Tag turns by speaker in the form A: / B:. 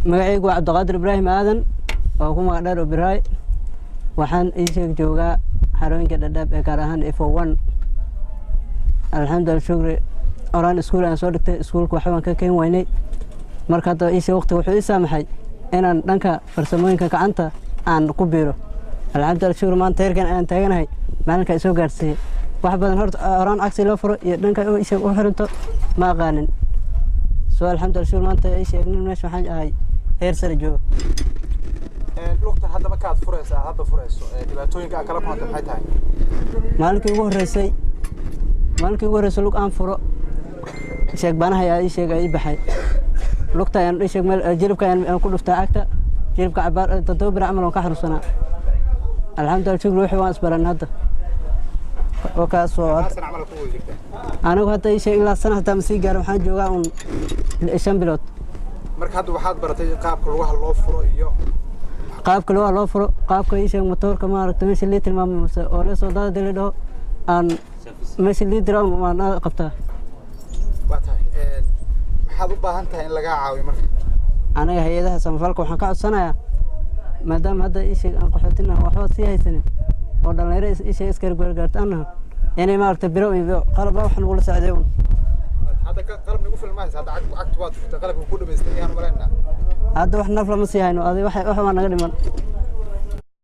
A: magacaygu waa Cabdiqaadir Ibraahim Aadan oo ku magac dheer Ibraay waxaan ii joogaa xarooyinka Dhadhaab ee gaar ahaan F1 alxamdulillah shukri oraan iskuul aan soo dhigtay iskuulka waxaan ka keen waynay marka hadda waqti wuxuu ii saamaxay inaan dhanka farsamooyinka gacanta aan ku biiro alxamdulillah shukri maanta heerkan aan taaganahay maalinka soo gaarsiiyay wax badan horta oraan cagsi loo furo iyo dhanka u xiranto ma aqaanin soo alxamdulillah shukri maanta nin meesha waxaan ahay heer sare jooga
B: lugta hadda ma kaad furaysaa hadda furayso dhibaatooyinka kala kulantay maxay tahay
A: maalinkii ugu horeysay lug aan furo banaha ayaa ii baxay lugta ayaan meel jilibka ayaan ku dhuftaa cagta jilibka cabaar toddoba bir camal oo ka xarusanaa alxamdulillah shukri wixii waan isbaran hadda oo kaas oo anigu hadda ilaa sana hataa ma sii gaaro waxaan joogaa 5 bilood
B: marka hadda waxaad baratay qaabka lugaha loo furo iyo
A: qaabka motorka maaragtay meesha lii tilmaamo oo la soo daada la dhaho aan meesha lii diro waan qabtaa
B: maxaad u baahan tahay in laga caawiyo marka
A: aniga hay'adaha samafalka waxaan ka codsanayaa maadaama hadda aan qaxootina waxba sii haysanin oo dhalinyaro iska gargaartaan inay maaragtay biro iyo qalab wax nagu la saacideeyo
B: hadda qalab nagu filmaysa hadda cagtu waad furtay qalabka ku dhameystay ayaan u maleynaa
A: hadda wax naf lama sii hayno wax waa naga dhiman